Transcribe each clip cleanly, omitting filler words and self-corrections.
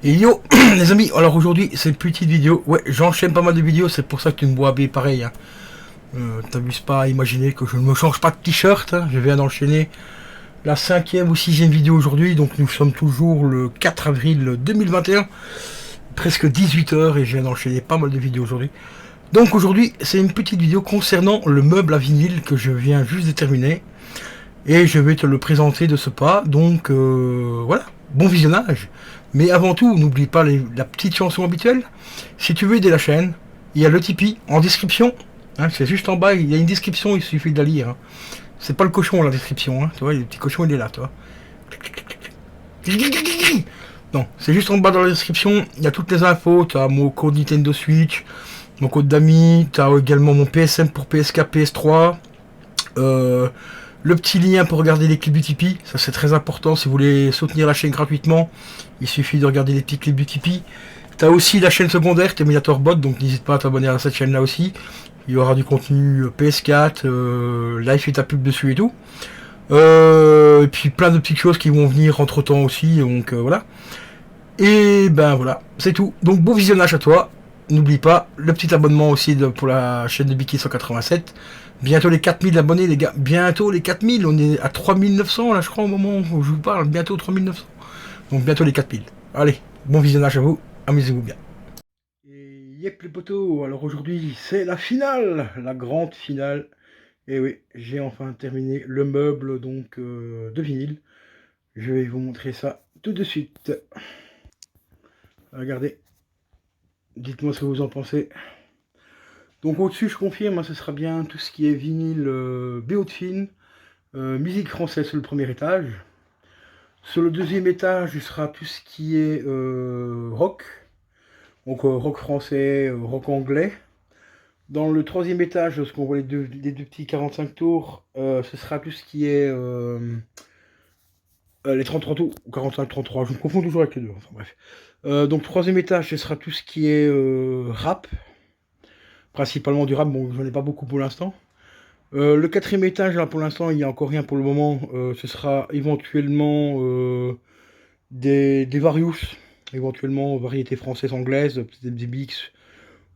Et yo les amis, alors aujourd'hui c'est une petite vidéo, ouais j'enchaîne pas mal de vidéos, c'est pour ça que tu me vois habillé pareil, hein. T'abuses pas à imaginer que je ne me change pas de t-shirt, hein. Je viens d'enchaîner la 5e ou 6e vidéo aujourd'hui, donc nous sommes toujours le 4 avril 2021, presque 18 h et je viens d'enchaîner pas mal de vidéos aujourd'hui. Donc aujourd'hui c'est une petite vidéo concernant le meuble à vinyle que je viens juste de terminer. Et je vais te le présenter de ce pas, donc voilà, bon visionnage. Mais avant tout, n'oublie pas la petite chanson habituelle. Si tu veux aider la chaîne, il y a le Tipeee en description. Hein, c'est juste en bas, il y a une description, il suffit de la lire. Hein. C'est pas le cochon la description, hein, tu vois, le petit cochon il est là, tu vois. Non, c'est juste en bas dans la description, il y a toutes les infos, tu as mon code Nintendo Switch, mon code d'amis, tu as également mon PSM pour PSK, PS3, le petit lien pour regarder les clips du Tipeee, ça c'est très important si vous voulez soutenir la chaîne gratuitement, il suffit de regarder les petits clips du Tipeee. T'as aussi la chaîne secondaire Terminator Bot, donc n'hésite pas à t'abonner à cette chaîne là aussi. Il y aura du contenu PS4, live et ta pub dessus et tout. Et puis plein de petites choses qui vont venir entre temps aussi, donc voilà. Et ben voilà, c'est tout. Donc bon visionnage à toi. N'oublie pas le petit abonnement aussi pour la chaîne de Biki 187. Bientôt les 4000 abonnés les gars, bientôt les 4000, on est à 3900 là je crois au moment où je vous parle, bientôt 3900. Donc bientôt les 4000. Allez, bon visionnage à vous, amusez-vous bien. Et yep les potos, alors aujourd'hui c'est la finale, la grande finale. Et oui, j'ai enfin terminé le meuble donc de vinyle. Je vais vous montrer ça tout de suite. Regardez, dites-moi ce que vous en pensez. Donc au-dessus, je confirme, hein, ce sera bien tout ce qui est vinyle, BO de film, musique française sur le premier étage. Sur le deuxième étage, il sera tout ce qui est rock. Donc rock français, rock anglais. Dans le troisième étage, ce qu'on voit les deux petits 45 tours, ce sera tout ce qui est les 33 tours, 45-33, je me confonds toujours avec les deux, enfin bref. Donc troisième étage, ce sera tout ce qui est rap, principalement du rap, bon j'en ai pas beaucoup pour l'instant. Le quatrième étage, là pour l'instant il n'y a encore rien pour le moment, ce sera éventuellement des Various, éventuellement variétés françaises, anglaises, peut-être des Bix,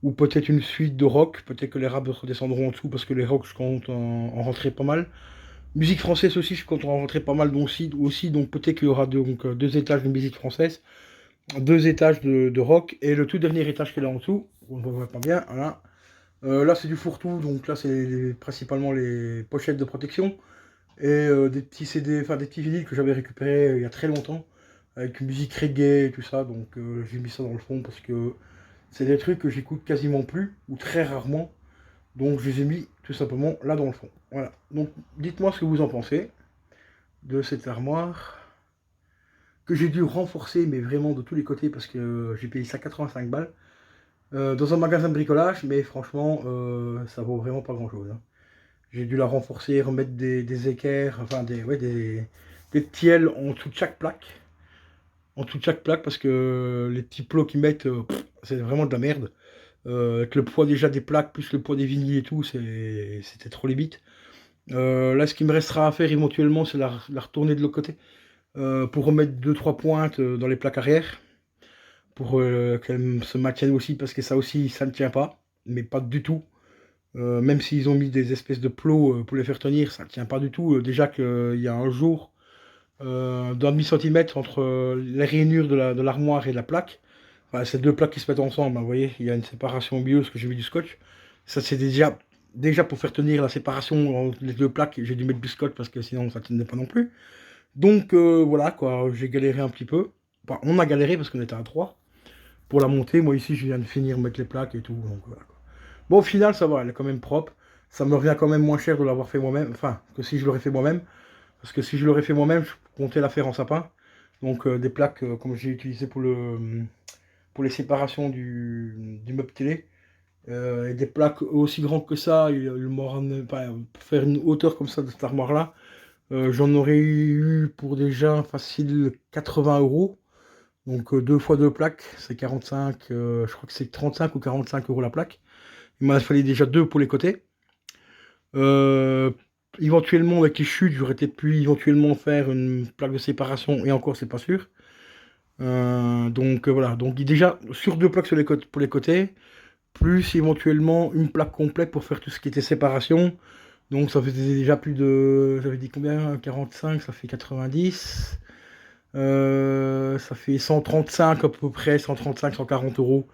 ou peut-être une suite de rock, peut-être que les rap redescendront en dessous parce que les rock je compte en rentrer pas mal. Musique française aussi, je compte en rentrer pas mal aussi, donc peut-être qu'il y aura donc deux étages de musique française, deux étages de rock, et le tout dernier étage qui est là en dessous, on ne voit pas bien, voilà. Là c'est du fourre-tout, donc là c'est principalement les pochettes de protection, et des petits CD, enfin des petits vinyles que j'avais récupérés il y a très longtemps, avec une musique reggae et tout ça, donc j'ai mis ça dans le fond parce que c'est des trucs que j'écoute quasiment plus, ou très rarement, donc je les ai mis tout simplement là dans le fond. Voilà, donc dites-moi ce que vous en pensez de cette armoire, que j'ai dû renforcer, mais vraiment de tous les côtés, parce que j'ai payé ça 85 balles, dans un magasin de bricolage, mais franchement, ça vaut vraiment pas grand-chose, hein. J'ai dû la renforcer, remettre des équerres, enfin des tiels en dessous de chaque plaque. En dessous de chaque plaque, parce que les petits plots qu'ils mettent, c'est vraiment de la merde. Avec le poids déjà des plaques, plus le poids des vinyles et tout, c'était trop les bites. Là, ce qui me restera à faire éventuellement, c'est la retourner de l'autre côté, pour remettre 2-3 pointes dans les plaques arrière, pour qu'elles se maintiennent aussi, parce que ça aussi, ça ne tient pas, mais pas du tout. Même s'ils ont mis des espèces de plots pour les faire tenir, ça ne tient pas du tout. Déjà qu'il y a un jour, d'un demi-centimètre entre les rainures de l'armoire et de la plaque. Enfin, ces deux plaques qui se mettent ensemble, hein, vous voyez, il y a une séparation au milieu, parce que j'ai mis du scotch. Ça, c'est déjà pour faire tenir la séparation entre les deux plaques, j'ai dû mettre du scotch parce que sinon ça ne tenait pas non plus. Donc voilà quoi, j'ai galéré un petit peu. Enfin, on a galéré parce qu'on était à 3 pour la monter. Moi ici, je viens de finir de mettre les plaques et tout. Donc voilà quoi. Bon, au final, ça va, elle est quand même propre. Ça me revient quand même moins cher de l'avoir fait moi-même, enfin, que si je l'aurais fait moi-même. Parce que si je l'aurais fait moi-même, je comptais la faire en sapin. Donc des plaques comme j'ai utilisé pour les séparations du meuble télé. Et des plaques aussi grandes que ça, pour faire une hauteur comme ça de cette armoire là, j'en aurais eu pour déjà facile 80 euros. Donc 2 fois 2 plaques, c'est 45, je crois que c'est 35 ou 45 euros la plaque. Il m'en a fallu déjà deux pour les côtés. Éventuellement, avec les chutes, j'aurais peut-être pu éventuellement faire une plaque de séparation, et encore, c'est pas sûr. Donc voilà, donc déjà sur 2 plaques sur pour les côtés, plus éventuellement une plaque complète pour faire tout ce qui était séparation. Donc ça faisait déjà plus de, j'avais dit combien, 45, ça fait 90. Ça fait 135 à peu près, 135, 140 euros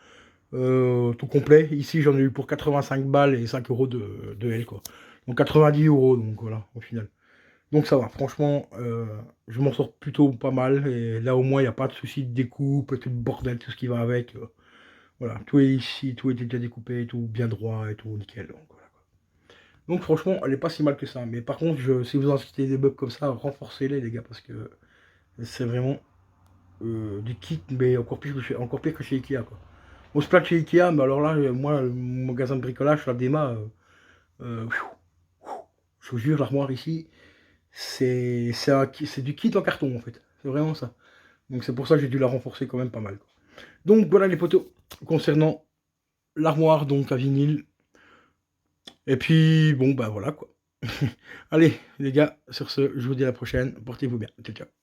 tout complet. Ici j'en ai eu pour 85 balles et 5 euros de L quoi. Donc 90 euros donc voilà au final. Donc ça va, franchement, je m'en sors plutôt pas mal. Et là au moins il n'y a pas de souci de découpe, tout le bordel, tout ce qui va avec. Voilà, tout est ici, tout est déjà découpé, tout bien droit et tout nickel. Donc, voilà. Donc franchement, elle est pas si mal que ça. Mais par contre, si vous incitez des bugs comme ça, renforcez-les les gars, parce que c'est vraiment du kit, mais encore pire que chez Ikea quoi. On se plaque chez Ikea, mais alors là, moi, le magasin de bricolage, la Déma, euh, je vous jure, l'armoire ici, c'est du kit en carton en fait. C'est vraiment ça. Donc c'est pour ça que j'ai dû la renforcer quand même pas mal, quoi. Donc voilà les poteaux concernant l'armoire donc à vinyle. Et puis bon bah voilà quoi. Allez les gars, sur ce, je vous dis à la prochaine. Portez-vous bien. Ciao ciao.